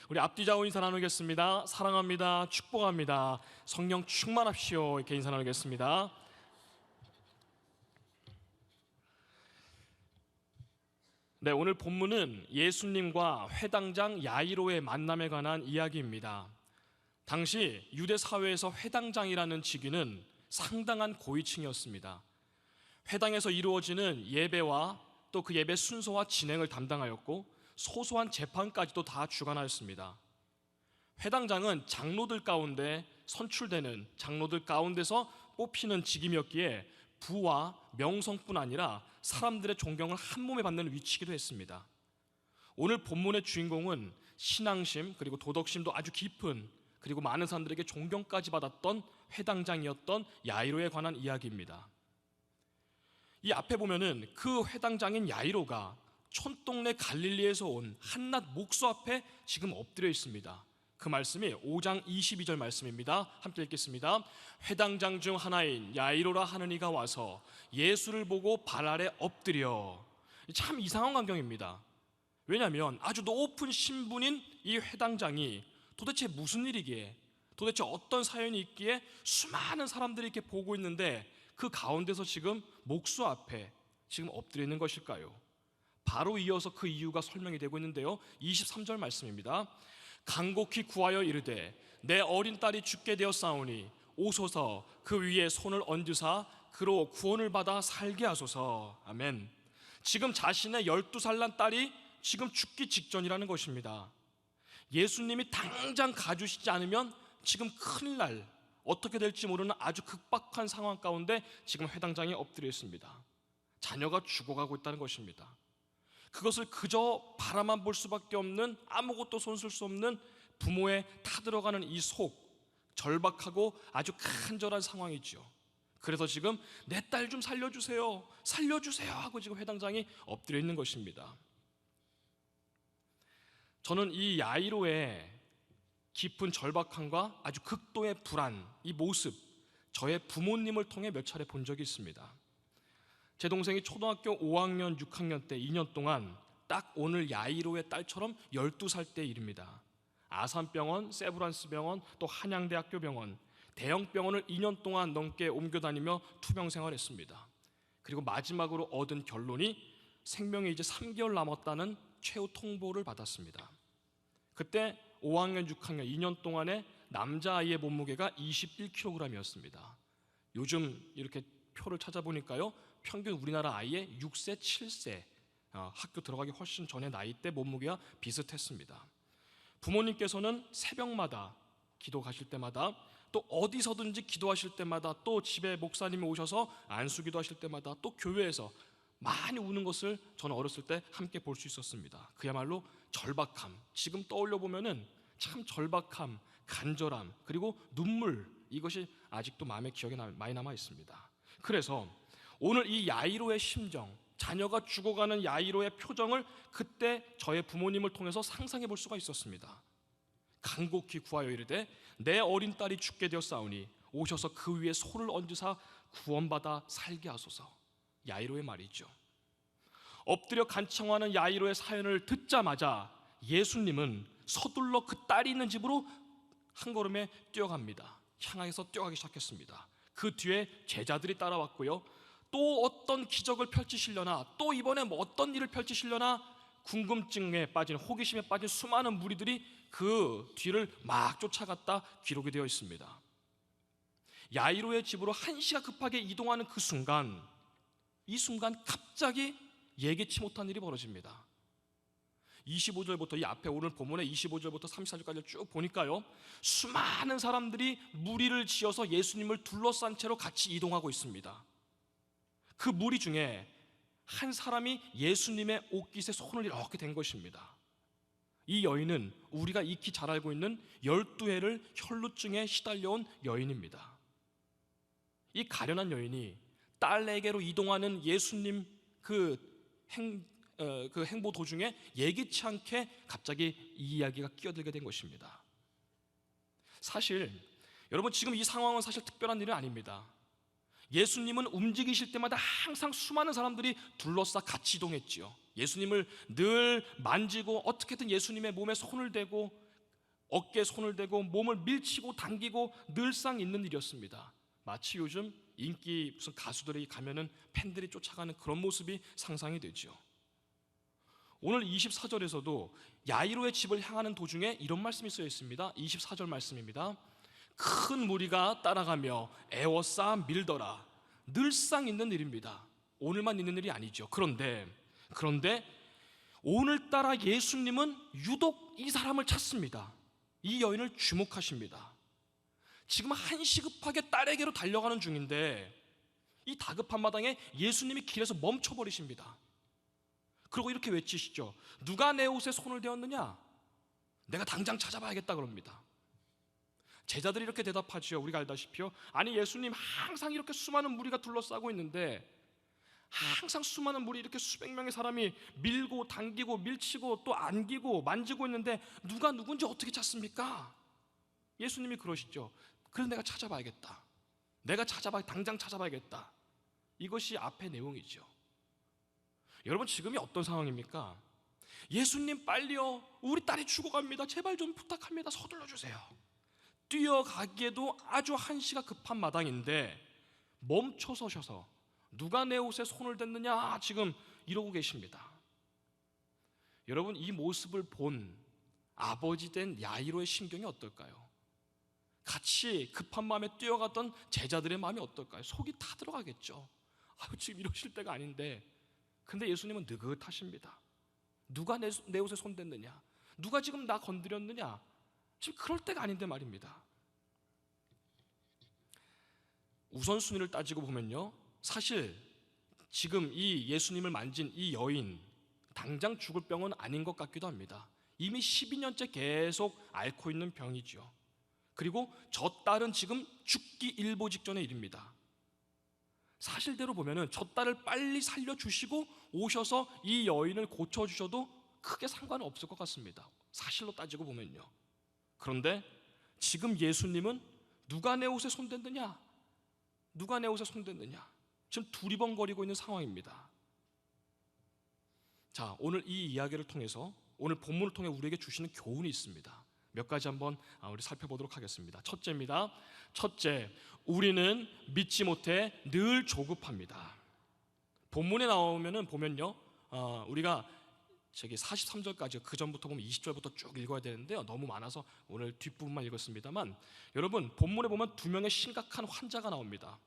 우리 앞뒤좌우 인사 나누겠습니다. 사랑합니다. 축복합니다. 성령 충만합시오. 이렇게 인사 나누겠습니다. 네, 오늘 본문은 예수님과 회당장 야이로의 만남에 관한 이야기입니다. 당시 유대 사회에서 회당장이라는 직위는 상당한 고위층이었습니다. 회당에서 이루어지는 예배와 또 그 예배 순서와 진행을 담당하였고 소소한 재판까지도 다 주관하였습니다. 회당장은 장로들 가운데 선출되는 장로들 가운데서 뽑히는 직임이었기에 부와 명성뿐 아니라 사람들의 존경을 한 몸에 받는 위치이기도 했습니다. 오늘 본문의 주인공은 신앙심 그리고 도덕심도 아주 깊은 그리고 많은 사람들에게 존경까지 받았던 회당장이었던 야이로에 관한 이야기입니다. 이 앞에 보면은 그 회당장인 야이로가 촌동네 갈릴리에서 온 한낱 목수 앞에 지금 엎드려 있습니다. 그 말씀이 5장 22절 말씀입니다. 함께 읽겠습니다. 회당장 중 하나인 야이로라 하는 이가 와서 예수를 보고 발 아래 엎드려. 참 이상한 광경입니다. 왜냐하면 아주 높은 신분인 이 회당장이 도대체 무슨 일이기에, 도대체 어떤 사연이 있기에 수많은 사람들이 이렇게 보고 있는데 그 가운데서 지금 목수 앞에 지금 엎드려 있는 것일까요? 바로 이어서 그 이유가 설명이 되고 있는데요, 23절 말씀입니다. 간곡히 구하여 이르되 내 어린 딸이 죽게 되었사오니 오소서 그 위에 손을 얹으사 그로 구원을 받아 살게 하소서. 아멘. 지금 자신의 12살 난 딸이 지금 죽기 직전이라는 것입니다. 예수님이 당장 가주시지 않으면 지금 큰일 날, 어떻게 될지 모르는 아주 급박한 상황 가운데 지금 회당장이 엎드려 있습니다. 자녀가 죽어가고 있다는 것입니다. 그것을 그저 바라만 볼 수밖에 없는, 아무것도 손쓸 수 없는 부모의 타들어가는 이 속, 절박하고 아주 간절한 상황이죠. 그래서 지금 내 딸 좀 살려주세요, 살려주세요 하고 지금 회당장이 엎드려 있는 것입니다. 저는 이 야이로의 깊은 절박함과 아주 극도의 불안, 이 모습, 저의 부모님을 통해 몇 차례 본 적이 있습니다. 제 동생이 초등학교 5학년, 6학년 때 2년 동안 딱 오늘 야이로의 딸처럼 12살 때 일입니다. 아산병원, 세브란스 병원, 또 한양대학교 병원, 대형 병원을 2년 동안 넘게 옮겨 다니며 투병 생활했습니다. 그리고 마지막으로 얻은 결론이 생명이 이제 3개월 남았다는 최후 통보를 받았습니다. 그때 5학년, 6학년 2년 동안의 남자아이의 몸무게가 21kg이었습니다. 요즘 이렇게 표를 찾아보니까요, 평균 우리나라 아이의 6세, 7세 학교 들어가기 훨씬 전에 나이대 몸무게와 비슷했습니다. 부모님께서는 새벽마다 기도 가실 때마다, 또 어디서든지 기도하실 때마다, 또 집에 목사님이 오셔서 안수기도 하실 때마다, 또 교회에서 많이 우는 것을 저는 어렸을 때 함께 볼 수 있었습니다. 그야말로 절박함, 지금 떠올려 보면은 참 절박함, 간절함, 그리고 눈물, 이것이 아직도 마음의 기억에 많이 남아 있습니다. 그래서 오늘 이 야이로의 심정, 자녀가 죽어가는 야이로의 표정을 그때 저의 부모님을 통해서 상상해 볼 수가 있었습니다. 간곡히 구하여 이르되 내 어린 딸이 죽게 되었사오니 오셔서 그 위에 손을 얹으사 구원받아 살게 하소서. 야이로의 말이죠. 엎드려 간청하는 야이로의 사연을 듣자마자 예수님은 서둘러 그 딸이 있는 집으로 한 걸음에 뛰어갑니다. 향해서 뛰어가기 시작했습니다. 그 뒤에 제자들이 따라왔고요, 또 어떤 기적을 펼치시려나, 또 이번에 뭐 어떤 일을 펼치시려나 궁금증에 빠진, 호기심에 빠진 수많은 무리들이 그 뒤를 막 쫓아갔다 기록이 되어 있습니다. 야이로의 집으로 1시가 급하게 이동하는 그 순간, 이 순간 갑자기 예기치 못한 일이 벌어집니다. 25절부터 이 앞에 오늘 본문의 25절부터 34절까지 쭉 보니까요, 수많은 사람들이 무리를 지어서 예수님을 둘러싼 채로 같이 이동하고 있습니다. 그 무리 중에 한 사람이 예수님의 옷깃에 손을 이렇게 댄 것입니다. 이 여인은 우리가 익히 잘 알고 있는 12해를 혈루증에 시달려온 여인입니다. 이 가련한 여인이 딸에게로 이동하는 예수님 그 행보 도중에 예기치 않게 갑자기 이 이야기가 끼어들게 된 것입니다. 사실 여러분, 지금 이 상황은 사실 특별한 일은 아닙니다. 예수님은 움직이실 때마다 항상 수많은 사람들이 둘러싸 같이 이동했지요. 예수님을 늘 만지고 어떻게든 예수님의 몸에 손을 대고 어깨에 손을 대고 몸을 밀치고 당기고 늘상 있는 일이었습니다. 마치 요즘 인기 무슨 가수들이 가면은 팬들이 쫓아가는 그런 모습이 상상이 되죠. 오늘 24절에서도 야이로의 집을 향하는 도중에 이런 말씀이 쓰여 있습니다. 24절 말씀입니다. 큰 무리가 따라가며 애워싸 밀더라. 늘상 있는 일입니다. 오늘만 있는 일이 아니죠. 그런데 오늘따라 예수님은 유독 이 사람을 찾습니다. 이 여인을 주목하십니다. 지금 한시급하게 딸에게로 달려가는 중인데 이 다급한 마당에 예수님이 길에서 멈춰버리십니다. 그리고 이렇게 외치시죠. 누가 내 옷에 손을 대었느냐? 내가 당장 찾아봐야겠다 그럽니다. 제자들이 이렇게 대답하지요. 우리가 알다시피요. 아니 예수님, 항상 이렇게 수많은 무리가 둘러싸고 있는데, 항상 수많은 무리, 이렇게 수백 명의 사람이 밀고 당기고 밀치고 또 안기고 만지고 있는데 누가 누군지 어떻게 찾습니까? 예수님이 그러시죠. 그래서 내가 찾아봐야겠다. 당장 찾아봐야겠다. 이것이 앞의 내용이죠. 여러분, 지금이 어떤 상황입니까? 예수님 빨리요, 우리 딸이 죽어갑니다. 제발 좀 부탁합니다. 서둘러 주세요. 뛰어가기에도 아주 한시가 급한 마당인데 멈춰 서셔서 누가 내 옷에 손을 댔느냐 지금 이러고 계십니다. 여러분, 이 모습을 본 아버지 된 야이로의 심경이 어떨까요? 같이 급한 마음에 뛰어갔던 제자들의 마음이 어떨까요? 속이 타들어가겠죠. 지금 이러실 때가 아닌데. 근데 예수님은 느긋하십니다. 누가 내 옷에 손 댔느냐? 누가 지금 나 건드렸느냐? 지금 그럴 때가 아닌데 말입니다. 우선순위를 따지고 보면요, 사실 지금 이 예수님을 만진 이 여인 당장 죽을 병은 아닌 것 같기도 합니다. 이미 12년째 계속 앓고 있는 병이죠. 그리고 저 딸은 지금 죽기 일보 직전의 일입니다. 사실대로 보면은 저 딸을 빨리 살려주시고 오셔서 이 여인을 고쳐주셔도 크게 상관은 없을 것 같습니다. 사실로 따지고 보면요. 그런데 지금 예수님은 누가 내 옷에 손댔느냐? 누가 내 옷에 손댔느냐? 지금 두리번거리고 있는 상황입니다. 자, 오늘 이 이야기를 통해서, 오늘 본문을 통해 우리에게 주시는 교훈이 있습니다. 몇 가지 한번 우리 살펴보도록 하겠습니다. 첫째입니다. 첫째, 우리는 믿지 못해 늘 조급합니다. 본문에 보면요, 우리가 43절까지, 그 전부터 보면 20절부터 쭉 읽어야 되는데요, 너무 많아서 오늘 뒷부분만 읽었습니다만, 여러분, 본문에 보면 두 명의 심각한 환자가 나옵니다.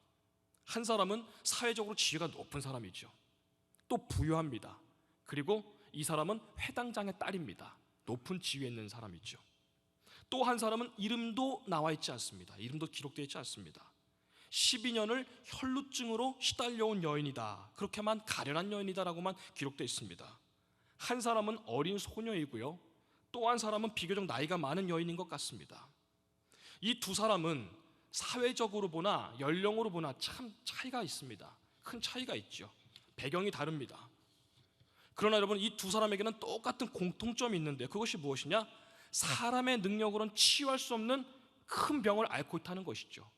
한 사람은 사회적으로 지위가 높은 사람이죠. 또 부유합니다. 그리고 이 사람은 회당장의 딸입니다. 높은 지위에 있는 사람이죠. 또 한 사람은 이름도 나와 있지 않습니다. 이름도 기록되어 있지 않습니다. 12년을 혈루증으로 시달려온 여인이다, 그렇게만 가련한 여인이다라고만 기록되어 있습니다. 한 사람은 어린 소녀이고요, 또 한 사람은 비교적 나이가 많은 여인인 것 같습니다. 이 두 사람은 사회적으로 보나 연령으로 보나 참 차이가 있습니다. 큰 차이가 있죠. 배경이 다릅니다. 그러나 여러분, 이 두 사람에게는 똑같은 공통점이 있는데, 그것이 무엇이냐? 사람의 능력으로는 치유할 수 없는 큰 병을 앓고 있다는 것이죠.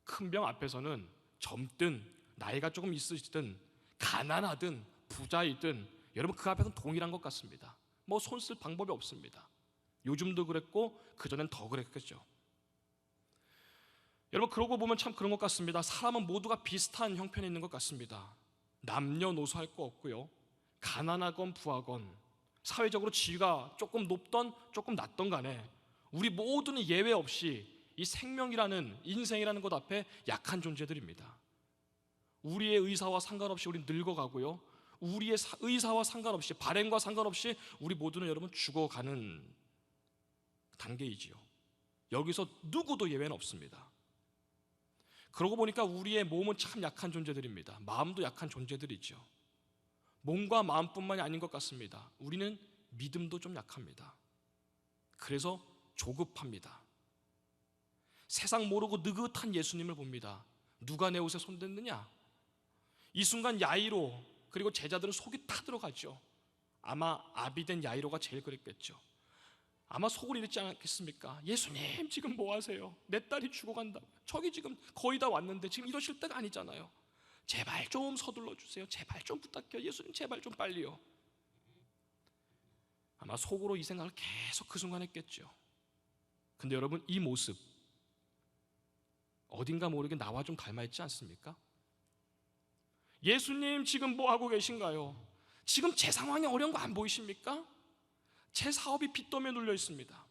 큰 병 앞에서는 젊든 나이가 조금 있으시든 가난하든 부자이든 여러분, 그 앞에서는 동일한 것 같습니다. 뭐 손 쓸 방법이 없습니다. 요즘도 그랬고 그전엔 더 그랬겠죠. 여러분, 그러고 보면 참 그런 것 같습니다. 사람은 모두가 비슷한 형편에 있는 것 같습니다. 남녀노소 할 거 없고요, 가난하건 부하건 사회적으로 지위가 조금 높던 조금 낮던 간에 우리 모두는 예외 없이 이 생명이라는, 인생이라는 것 앞에 약한 존재들입니다. 우리의 의사와 상관없이 우리 늙어가고요, 우리의 의사와 상관없이, 발행과 상관없이 우리 모두는 여러분 죽어가는 단계이지요. 여기서 누구도 예외는 없습니다. 그러고 보니까 우리의 몸은 참 약한 존재들입니다. 마음도 약한 존재들이죠. 몸과 마음뿐만이 아닌 것 같습니다. 우리는 믿음도 좀 약합니다. 그래서 조급합니다. 세상 모르고 느긋한 예수님을 봅니다. 누가 내 옷에 손댔느냐? 이 순간 야이로, 그리고 제자들은 속이 타들어가죠. 아마 아비된 야이로가 제일 그랬겠죠. 아마 속을 이랬지 않겠습니까? 예수님, 지금 뭐 하세요? 내 딸이 죽어간다. 저기 지금 거의 다 왔는데 지금 이러실 때가 아니잖아요. 제발 좀 서둘러 주세요. 제발 좀 부탁해요. 예수님, 제발 좀 빨리요. 아마 속으로 이 생각을 계속 그 순간 했겠죠. 근데 여러분, 이 모습 어딘가 모르게 나와 좀 닮아있지 않습니까? 예수님 지금 뭐 하고 계신가요? 지금 제 상황이 어려운 거 안 보이십니까? 제 사업이 빚더미에 눌려 있습니다.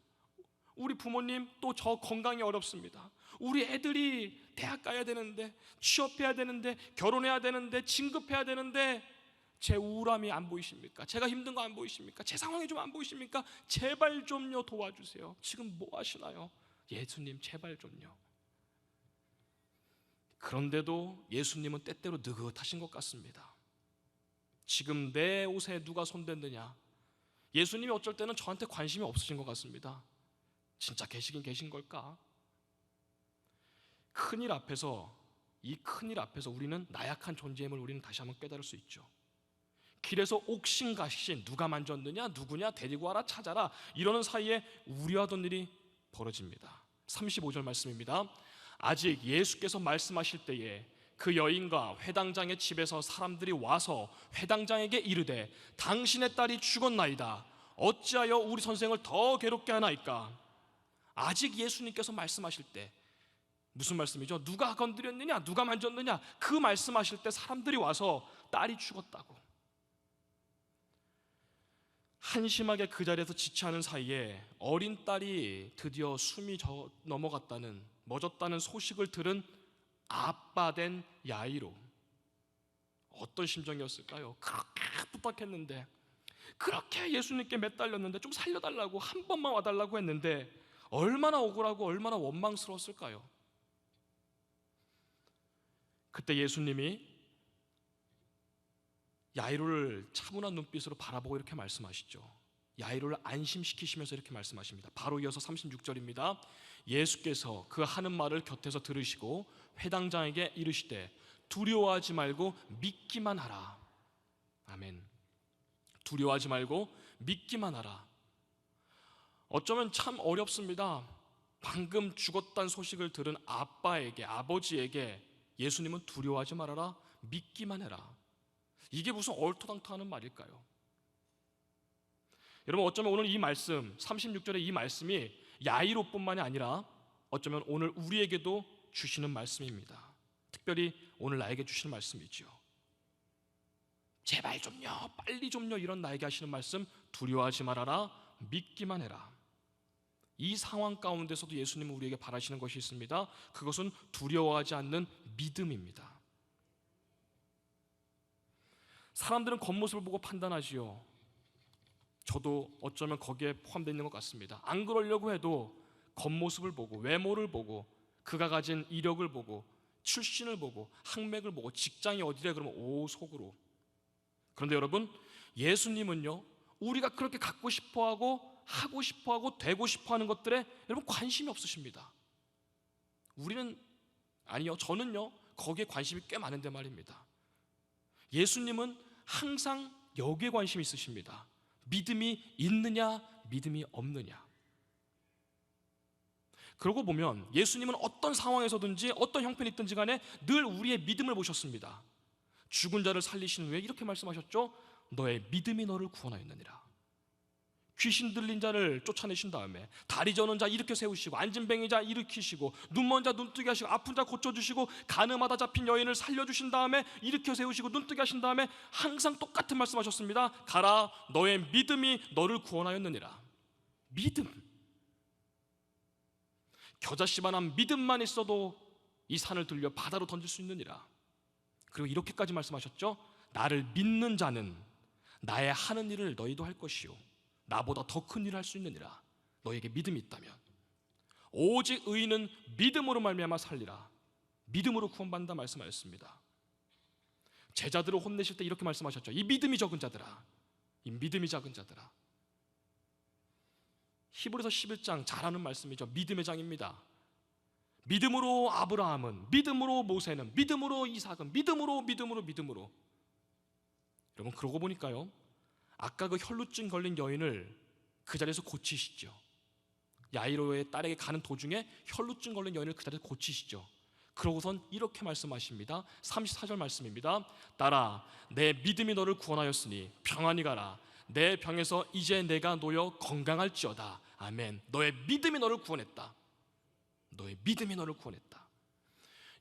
우리 부모님 또 저 건강이 어렵습니다. 우리 애들이 대학 가야 되는데, 취업해야 되는데, 결혼해야 되는데, 진급해야 되는데 제 우울함이 안 보이십니까? 제가 힘든 거 안 보이십니까? 제 상황이 좀 안 보이십니까? 제발 좀요 도와주세요. 지금 뭐 하시나요? 예수님 제발 좀요. 그런데도 예수님은 때때로 느긋하신 것 같습니다. 지금 내 옷에 누가 손댔느냐? 예수님이 어쩔 때는 저한테 관심이 없으신 것 같습니다. 진짜 계시긴 계신 걸까? 큰일 앞에서, 이 큰일 앞에서 우리는 나약한 존재임을 우리는 다시 한번 깨달을 수 있죠. 길에서 옥신각신 누가 만졌느냐, 누구냐, 데리고 와라, 찾아라 이러는 사이에 우려하던 일이 벌어집니다. 35절 말씀입니다. 아직 예수께서 말씀하실 때에 그 여인과 회당장의 집에서 사람들이 와서 회당장에게 이르되 당신의 딸이 죽었나이다. 어찌하여 우리 선생을 더 괴롭게 하나이까? 아직 예수님께서 말씀하실 때, 무슨 말씀이죠? 누가 건드렸느냐, 누가 만졌느냐, 그 말씀하실 때 사람들이 와서 딸이 죽었다고. 한심하게 그 자리에서 지체하는 사이에 어린 딸이 드디어 숨이 넘어갔다는, 멎었다는 소식을 들은 아빠 된 야이로, 어떤 심정이었을까요? 그렇게 부탁했는데, 그렇게 예수님께 매달렸는데 좀 살려달라고, 한 번만 와달라고 했는데 얼마나 억울하고 얼마나 원망스러웠을까요? 그때 예수님이 야이로를 차분한 눈빛으로 바라보고 이렇게 말씀하시죠. 야이로를 안심시키시면서 이렇게 말씀하십니다. 바로 이어서 36절입니다. 예수께서 그 하는 말을 곁에서 들으시고 회당장에게 이르시되 두려워하지 말고 믿기만 하라. 아멘. 두려워하지 말고 믿기만 하라. 어쩌면 참 어렵습니다. 방금 죽었다는 소식을 들은 아빠에게, 아버지에게 예수님은 두려워하지 말아라, 믿기만 해라. 이게 무슨 얼토당토하는 말일까요? 여러분, 어쩌면 오늘 이 말씀, 36절의 이 말씀이 야이로뿐만이 아니라 어쩌면 오늘 우리에게도 주시는 말씀입니다. 특별히 오늘 나에게 주시는 말씀이죠. 제발 좀요, 빨리 좀요, 이런 나에게 하시는 말씀, 두려워하지 말아라, 믿기만 해라. 이 상황 가운데서도 예수님은 우리에게 바라시는 것이 있습니다. 그것은 두려워하지 않는 믿음입니다. 사람들은 겉모습을 보고 판단하지요. 저도 어쩌면 거기에 포함되어 있는 것 같습니다. 안 그러려고 해도 겉모습을 보고, 외모를 보고, 그가 가진 이력을 보고, 출신을 보고, 학맥을 보고, 직장이 어디래 그러면 오, 속으로. 그런데 여러분, 예수님은요, 우리가 그렇게 갖고 싶어하고 하고 싶어하고 되고 싶어하는 것들에 여러분 관심이 없으십니다. 우리는, 아니요, 저는요 거기에 관심이 꽤 많은데 말입니다. 예수님은 항상 여기에 관심이 있으십니다. 믿음이 있느냐, 믿음이 없느냐. 그러고 보면 예수님은 어떤 상황에서든지 어떤 형편이 있든지 간에 늘 우리의 믿음을 보셨습니다. 죽은 자를 살리신 후에 이렇게 말씀하셨죠. 너의 믿음이 너를 구원하였느니라. 귀신 들린 자를 쫓아내신 다음에 다리 저는 자 일으켜 세우시고, 앉은 뱅이 자 일으키시고, 눈먼 자 눈뜨게 하시고, 아픈 자 고쳐주시고, 가늠하다 잡힌 여인을 살려주신 다음에 일으켜 세우시고 눈뜨게 하신 다음에 항상 똑같은 말씀하셨습니다. 가라, 너의 믿음이 너를 구원하였느니라. 믿음, 겨자씨만한 믿음만 있어도 이 산을 들려 바다로 던질 수 있느니라. 그리고 이렇게까지 말씀하셨죠. 나를 믿는 자는 나의 하는 일을 너희도 할 것이요 나보다 더 큰 일을 할 수 있느니라. 너에게 믿음이 있다면. 오직 의인은 믿음으로 말미암아 살리라. 믿음으로 구원받는다 말씀하셨습니다. 제자들을 혼내실 때 이렇게 말씀하셨죠. 이 믿음이 적은 자들아, 이 믿음이 작은 자들아. 히브리서 11장 잘 아는 말씀이죠. 믿음의 장입니다. 믿음으로 아브라함은, 믿음으로 모세는, 믿음으로 이삭은, 믿음으로. 여러분, 그러고 보니까요, 아까 그 혈루증 걸린 여인을 그 자리에서 고치시죠. 야이로의 딸에게 가는 도중에 혈루증 걸린 여인을 그 자리에서 고치시죠. 그러고선 이렇게 말씀하십니다. 34절 말씀입니다. 딸아, 내 믿음이 너를 구원하였으니 평안히 가라. 내 병에서 이제 내가 놓여 건강할지어다. 아멘. 너의 믿음이 너를 구원했다. 너의 믿음이 너를 구원했다.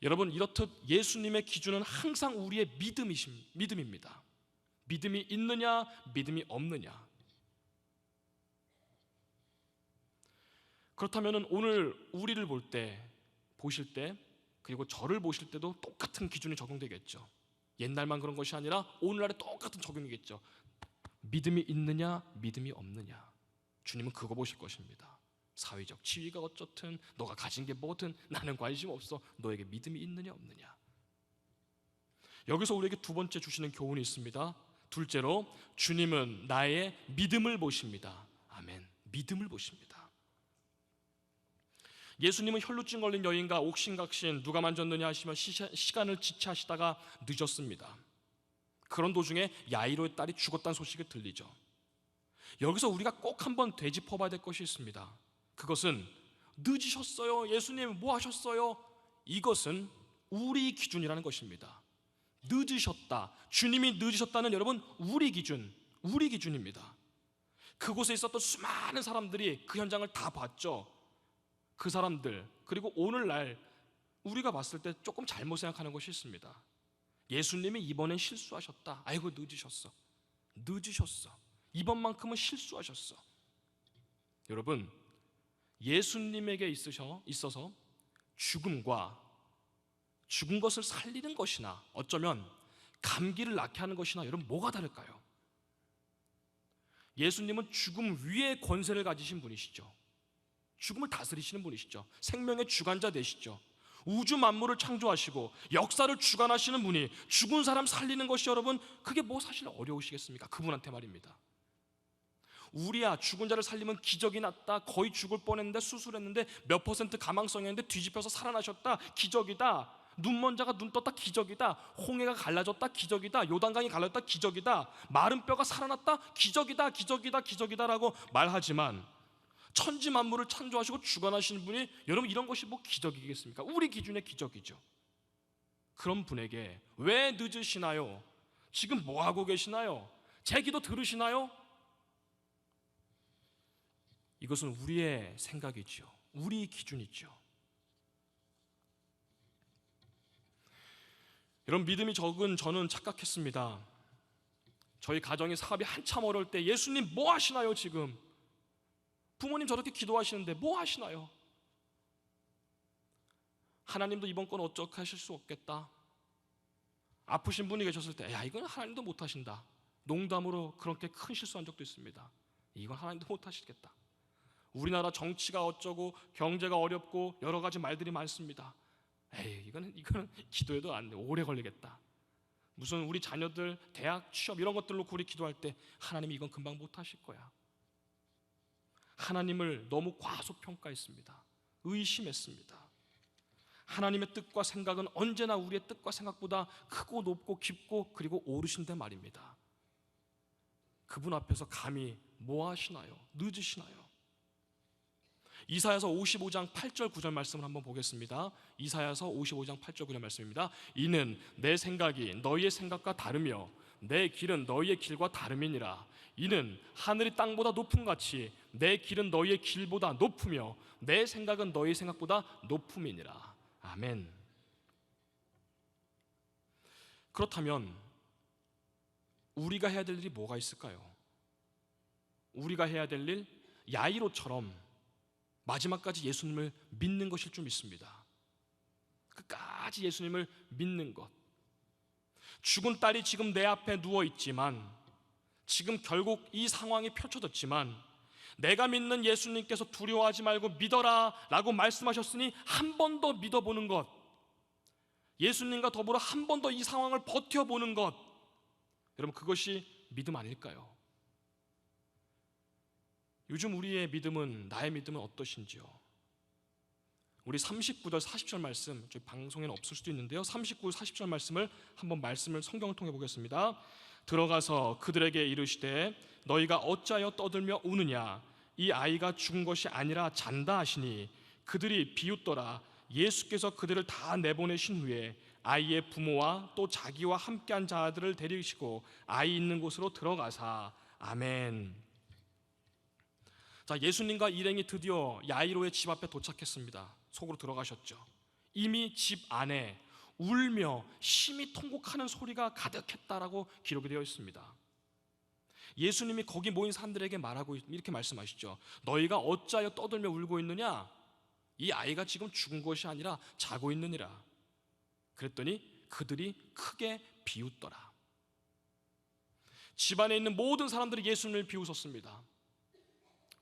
여러분, 이렇듯 예수님의 기준은 항상 우리의 믿음입니다. 믿음이 있느냐, 믿음이 없느냐. 그렇다면 오늘 우리를 보실 때, 그리고 저를 보실 때도 똑같은 기준이 적용되겠죠. 옛날만 그런 것이 아니라 오늘날에 똑같은 적용이겠죠. 믿음이 있느냐, 믿음이 없느냐. 주님은 그거 보실 것입니다. 사회적 지위가 어쩌든, 너가 가진 게 뭐든 나는 관심 없어. 너에게 믿음이 있느냐, 없느냐. 여기서 우리에게 두 번째 주시는 교훈이 있습니다. 둘째로, 주님은 나의 믿음을 보십니다. 아멘. 믿음을 보십니다. 예수님은 혈루증 걸린 여인과 옥신각신 누가 만졌느냐 하시며 시간을 지체하시다가 늦었습니다. 그런 도중에 야이로의 딸이 죽었다는 소식이 들리죠. 여기서 우리가 꼭 한번 되짚어봐야 될 것이 있습니다. 그것은 늦으셨어요, 예수님 뭐 하셨어요? 이것은 우리 기준이라는 것입니다. 늦으셨다, 주님이 늦으셨다는, 여러분, 우리 기준입니다. 그곳에 있었던 수많은 사람들이 그 현장을 다 봤죠. 그 사람들, 그리고 오늘날 우리가 봤을 때 조금 잘못 생각하는 것이 있습니다. 예수님이 이번엔 실수하셨다. 아이고, 늦으셨어. 이번만큼은 실수하셨어. 여러분, 예수님에게 있어서 죽음과 죽은 것을 살리는 것이나 어쩌면 감기를 낫게 하는 것이나, 여러분, 뭐가 다를까요? 예수님은 죽음 위에 권세를 가지신 분이시죠. 죽음을 다스리시는 분이시죠. 생명의 주관자 되시죠. 우주 만물을 창조하시고 역사를 주관하시는 분이 죽은 사람 살리는 것이, 여러분, 그게 뭐 사실 어려우시겠습니까? 그분한테 말입니다. 우리야, 죽은 자를 살리면 기적이 났다, 거의 죽을 뻔했는데 수술했는데 몇 % 가망성이었는데 뒤집혀서 살아나셨다, 기적이다. 눈먼 자가 눈 떴다, 기적이다. 홍해가 갈라졌다, 기적이다. 요단강이 갈라졌다, 기적이다. 마른 뼈가 살아났다, 기적이다 라고 말하지만, 천지 만물을 창조하시고 주관하시는 분이, 여러분, 이런 것이 뭐 기적이겠습니까? 우리 기준의 기적이죠. 그런 분에게 왜 늦으시나요? 지금 뭐 하고 계시나요? 제 기도 들으시나요? 이것은 우리의 생각이죠. 우리 기준이죠. 이런 믿음이 적은 저는 착각했습니다. 저희 가정의 사업이 한참 어려울 때, 예수님 뭐 하시나요 지금? 부모님 저렇게 기도하시는데 뭐 하시나요? 하나님도 이번 건 어쩌게 하실 수 없겠다. 아프신 분이 계셨을 때, 야, 이건 하나님도 못 하신다. 농담으로 그렇게 큰 실수한 적도 있습니다. 이건 하나님도 못 하시겠다. 우리나라 정치가 어쩌고 경제가 어렵고 여러 가지 말들이 많습니다. 에이, 이거는 기도해도 안 돼. 오래 걸리겠다. 무슨 우리 자녀들 대학 취업 이런 것들 놓고 우리 기도할 때, 하나님이 이건 금방 못 하실 거야. 하나님을 너무 과소평가했습니다. 의심했습니다. 하나님의 뜻과 생각은 언제나 우리의 뜻과 생각보다 크고 높고 깊고, 그리고 오르신데 말입니다. 그분 앞에서 감히 뭐 하시나요? 늦으시나요? 이사야서 55장 8절 9절 말씀을 한번 보겠습니다. 이사야서 55장 8절 9절 말씀입니다. 이는 내 생각이 너희의 생각과 다르며 내 길은 너희의 길과 다름이니라. 이는 하늘이 땅보다 높음같이 내 길은 너희의 길보다 높으며 내 생각은 너희의 생각보다 높음이니라. 아멘. 그렇다면 우리가 해야 될 일이 뭐가 있을까요? 우리가 해야 될 일, 야이로처럼 마지막까지 예수님을 믿는 것일 줄 믿습니다. 끝까지 예수님을 믿는 것. 죽은 딸이 지금 내 앞에 누워있지만, 지금 결국 이 상황이 펼쳐졌지만, 내가 믿는 예수님께서 두려워하지 말고 믿어라 라고 말씀하셨으니 한 번 더 믿어보는 것, 예수님과 더불어 한 번 더 이 상황을 버텨보는 것, 여러분, 그것이 믿음 아닐까요? 요즘 우리의 믿음은, 나의 믿음은 어떠신지요? 우리 39절 40절 말씀, 저희 방송에는 없을 수도 있는데요, 39, 40절 말씀을 말씀을 성경을 통해 보겠습니다. 들어가서 그들에게 이르시되 너희가 어찌하여 떠들며 우느냐? 이 아이가 죽은 것이 아니라 잔다 하시니 그들이 비웃더라. 예수께서 그들을 다 내보내신 후에 아이의 부모와 또 자기와 함께한 자들을 데리시고 아이 있는 곳으로 들어가사 아멘. 자, 예수님과 일행이 드디어 야이로의 집 앞에 도착했습니다. 속으로 들어가셨죠. 이미 집 안에 울며 심히 통곡하는 소리가 가득했다라고 기록이 되어 있습니다. 예수님이 거기 모인 사람들에게 말하고 이렇게 말씀하시죠. 너희가 어찌하여 떠들며 울고 있느냐? 이 아이가 지금 죽은 것이 아니라 자고 있느니라. 그랬더니 그들이 크게 비웃더라. 집안에 있는 모든 사람들이 예수님을 비웃었습니다.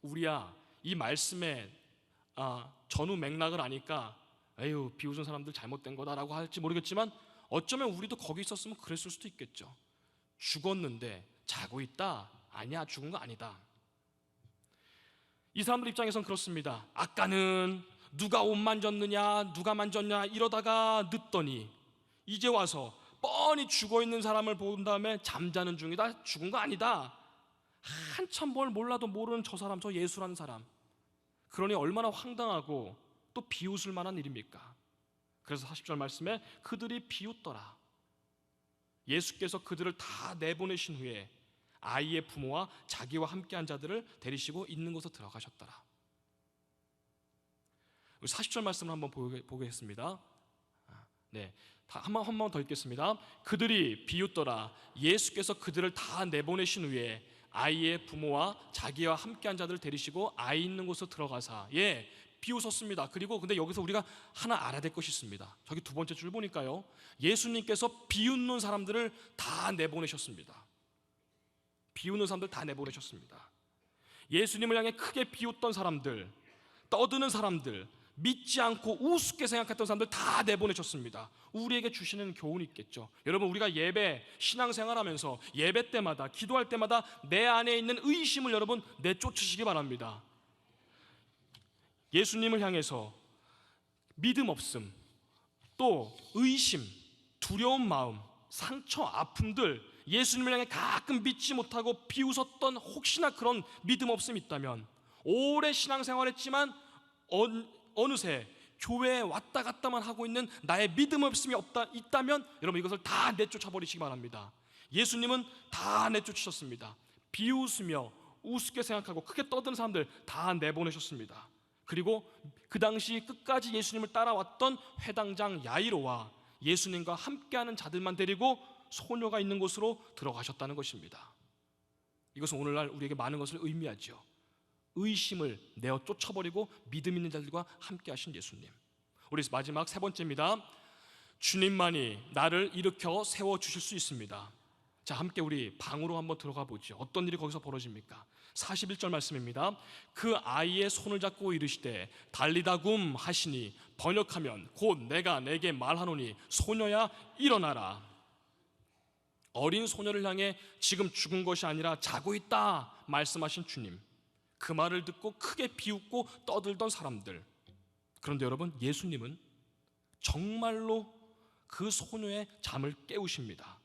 우리야 이 말씀의 전후 맥락을 아니까 에휴 비웃은 사람들 잘못된 거다라고 할지 모르겠지만 어쩌면 우리도 거기 있었으면 그랬을 수도 있겠죠. 죽었는데 자고 있다? 아니야, 죽은 거 아니다. 이 사람들 입장에선 그렇습니다. 아까는 누가 옷 만졌느냐, 누가 만졌냐 이러다가 늦더니 이제 와서 뻔히 죽어있는 사람을 본 다음에 잠자는 중이다, 죽은 거 아니다. 한참 뭘 몰라도 모르는 저 사람, 저 예수라는 사람. 그러니 얼마나 황당하고 또 비웃을 만한 일입니까? 그래서 40절 말씀에 그들이 비웃더라. 예수께서 그들을 다 내보내신 후에 아이의 부모와 자기와 함께한 자들을 데리시고 있는 곳에 들어가셨더라. 40절 말씀을 한번 보겠습니다. 네, 한 번 더 읽겠습니다. 그들이 비웃더라. 예수께서 그들을 다 내보내신 후에 아이의 부모와 자기와 함께한 자들을 데리시고 아이 있는 곳에 들어가사. 비웃었습니다. 그리고 근데 여기서 우리가 하나 알아야 될 것이 있습니다. 저기 두 번째 줄 보니까요, 예수님께서 비웃는 사람들을 다 내보내셨습니다. 비웃는 사람들 다 내보내셨습니다. 예수님을 향해 크게 비웃던 사람들, 떠드는 사람들, 믿지 않고 우습게 생각했던 사람들 다 내보내셨습니다. 우리에게 주시는 교훈이 있겠죠. 여러분, 우리가 예배, 신앙생활하면서 예배 때마다, 기도할 때마다 내 안에 있는 의심을 여러분 내쫓으시기 바랍니다. 예수님을 향해서 믿음 없음, 또 의심, 두려운 마음, 상처, 아픔들, 예수님을 향해 가끔 믿지 못하고 비웃었던 혹시나 그런 믿음 없음이 있다면, 오래 신앙생활했지만 어느새 교회에 왔다 갔다만 하고 있는 나의 믿음 없음이 있다면 여러분 이것을 다 내쫓아버리시기 바랍니다. 예수님은 다 내쫓으셨습니다. 비웃으며 우습게 생각하고 크게 떠드는 사람들 다 내보내셨습니다. 그리고 그 당시 끝까지 예수님을 따라왔던 회당장 야이로와 예수님과 함께하는 자들만 데리고 소녀가 있는 곳으로 들어가셨다는 것입니다. 이것은 오늘날 우리에게 많은 것을 의미하죠. 의심을 내어 쫓아버리고 믿음 있는 자들과 함께 하신 예수님. 우리 마지막 세 번째입니다. 주님만이 나를 일으켜 세워주실 수 있습니다. 자, 함께 우리 방으로 한번 들어가 보죠. 어떤 일이 거기서 벌어집니까? 41절 말씀입니다. 그 아이의 손을 잡고 이르시되 달리다굼 하시니 번역하면 곧 내가 내게 말하노니 소녀야 일어나라. 어린 소녀를 향해 지금 죽은 것이 아니라 자고 있다 말씀하신 주님. 그 말을 듣고 크게 비웃고 떠들던 사람들. 그런데 여러분, 예수님은 정말로 그 소녀의 잠을 깨우십니다.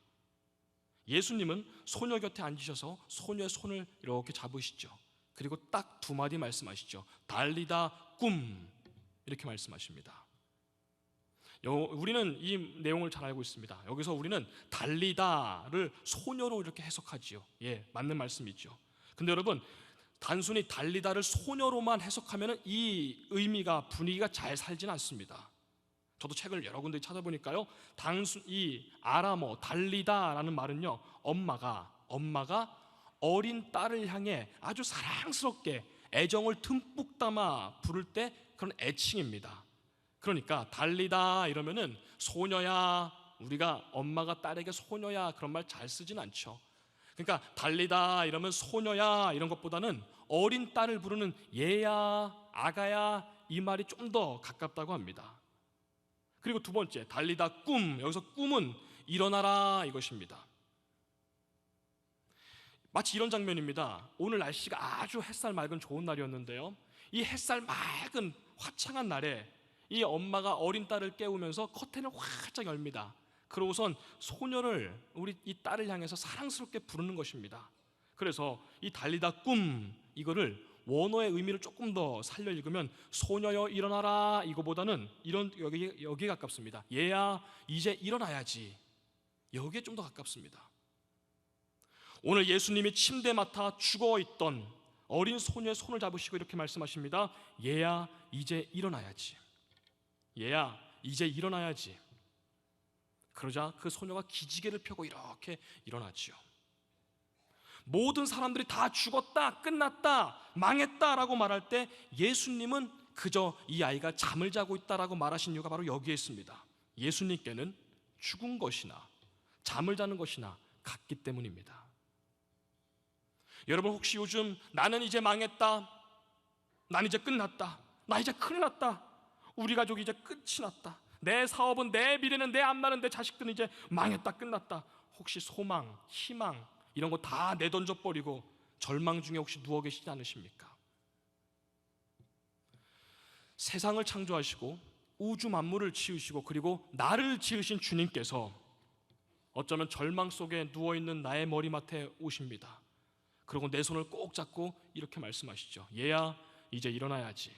예수님은 소녀 곁에 앉으셔서 소녀의 손을 이렇게 잡으시죠. 그리고 딱 두 마디 말씀하시죠. 달리다 굼, 이렇게 말씀하십니다. 우리는 이 내용을 잘 알고 있습니다. 여기서 우리는 달리다를 소녀로 이렇게 해석하지요. 맞는 말씀이죠. 근데 여러분, 단순히 달리다를 소녀로만 해석하면 이 의미가, 분위기가 잘 살지는 않습니다. 저도 책을 여러 군데 찾아보니까요, 이 아람어 달리다라는 말은요, 엄마가 어린 딸을 향해 아주 사랑스럽게 애정을 듬뿍 담아 부를 때 그런 애칭입니다. 그러니까 달리다 이러면은 소녀야, 우리가 엄마가 딸에게 소녀야 그런 말 잘 쓰진 않죠. 그러니까 달리다 이러면 소녀야 이런 것보다는 어린 딸을 부르는 얘야, 아가야 이 말이 좀 더 가깝다고 합니다. 그리고 두 번째, 달리다 굼, 여기서 굼은 일어나라 이것입니다. 마치 이런 장면입니다. 오늘 날씨가 아주 햇살 맑은 좋은 날이었는데요, 이 햇살 맑은 화창한 날에 이 엄마가 어린 딸을 깨우면서 커튼을 활짝 열립니다. 그러고선 소녀를, 우리 이 딸을 향해서 사랑스럽게 부르는 것입니다. 그래서 이 달리다 굼, 이거를 원어의 의미를 조금 더 살려 읽으면 소녀여 일어나라 이거보다는 여기에 가깝습니다. 얘야 이제 일어나야지, 여기에 좀 더 가깝습니다. 오늘 예수님이 침대에 맡아 죽어있던 어린 소녀의 손을 잡으시고 이렇게 말씀하십니다. 얘야 이제 일어나야지. 얘야 이제 일어나야지. 그러자 그 소녀가 기지개를 펴고 이렇게 일어나지요. 모든 사람들이 다 죽었다, 끝났다, 망했다라고 말할 때 예수님은 그저 이 아이가 잠을 자고 있다라고 말하신 이유가 바로 여기에 있습니다. 예수님께는 죽은 것이나 잠을 자는 것이나 같기 때문입니다. 여러분 혹시 요즘 나는 이제 망했다, 난 이제 끝났다, 나 이제 큰일 났다, 우리 가족이 이제 끝이 났다, 내 사업은, 내 미래는, 내 앞날은, 내 자식들은 이제 망했다, 끝났다, 혹시 소망, 희망 이런 거 다 내던져 버리고 절망 중에 혹시 누워 계시지 않으십니까? 세상을 창조하시고 우주 만물을 지으시고 그리고 나를 지으신 주님께서 어쩌면 절망 속에 누워있는 나의 머리맡에 오십니다. 그리고 내 손을 꼭 잡고 이렇게 말씀하시죠. 얘야 이제 일어나야지.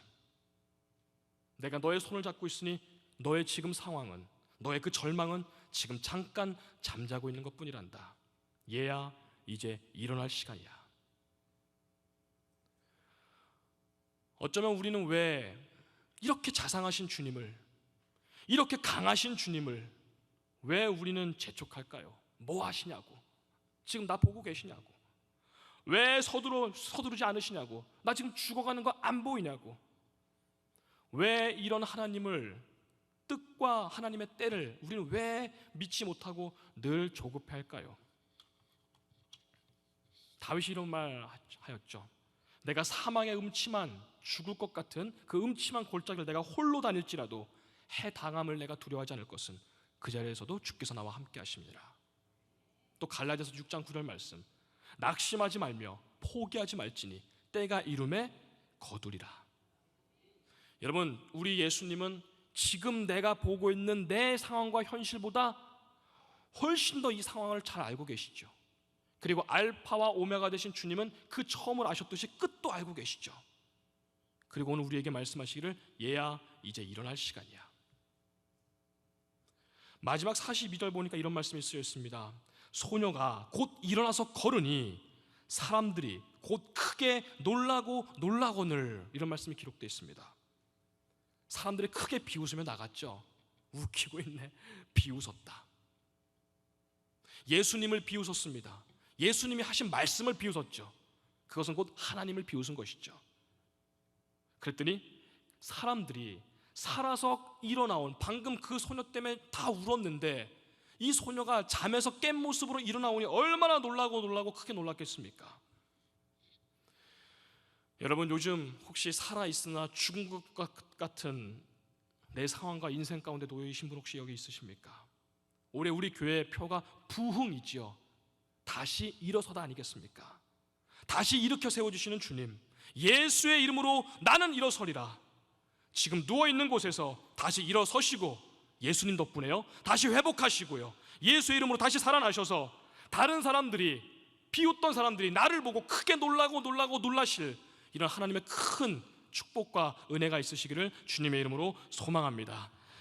내가 너의 손을 잡고 있으니 너의 지금 상황은, 너의 그 절망은 지금 잠깐 잠자고 있는 것뿐이란다. 얘야 이제 일어날 시간이야. 어쩌면 우리는 왜 이렇게 자상하신 주님을, 이렇게 강하신 주님을 왜 우리는 재촉할까요? 뭐 하시냐고, 지금 나 보고 계시냐고, 왜 서두르지 않으시냐고, 나 지금 죽어가는 거 안 보이냐고, 왜 이런 하나님을, 뜻과 하나님의 때를 우리는 왜 믿지 못하고 늘 조급해할까요? 다윗이 이런 말 하였죠. 내가 사망의 음침한 죽을 것 같은 그 음침한 골짜기를 내가 홀로 다닐지라도 해당함을 내가 두려워하지 않을 것은 그 자리에서도 주께서 나와 함께 하십니다. 또 갈라디아서 6장 9절 말씀, 낙심하지 말며 포기하지 말지니 때가 이름에 거두리라. 여러분, 우리 예수님은 지금 내가 보고 있는 내 상황과 현실보다 훨씬 더 이 상황을 잘 알고 계시죠. 그리고 알파와 오메가 되신 주님은 그 처음을 아셨듯이 끝도 알고 계시죠. 그리고 오늘 우리에게 말씀하시기를 얘야 이제 일어날 시간이야. 마지막 42절 보니까 이런 말씀이 쓰여 있습니다. 소녀가 곧 일어나서 걸으니 사람들이 곧 크게 놀라고 놀라거늘, 이런 말씀이 기록되어 있습니다. 사람들이 크게 비웃으며 나갔죠. 웃기고 있네, 비웃었다. 예수님을 비웃었습니다. 예수님이 하신 말씀을 비웃었죠. 그것은 곧 하나님을 비웃은 것이죠. 그랬더니 사람들이 살아서 일어나온, 방금 그 소녀 때문에 다 울었는데 이 소녀가 잠에서 깬 모습으로 일어나오니 얼마나 놀라고 크게 놀랐겠습니까? 여러분, 요즘 혹시 살아있으나 죽은 것 같은 내 상황과 인생 가운데 놓여 계신 분 혹시 여기 있으십니까? 올해 우리 교회의 표가 부흥이지요. 다시 일어서다 아니겠습니까? 다시 일으켜 세워주시는 주님, 예수의 이름으로 나는 일어서리라. 지금 누워있는 곳에서 다시 일어서시고 예수님 덕분에요 다시 회복하시고요, 예수의 이름으로 다시 살아나셔서 다른 사람들이, 비웃던 사람들이 나를 보고 크게 놀라고 놀라실 이런 하나님의 큰 축복과 은혜가 있으시기를 주님의 이름으로 소망합니다.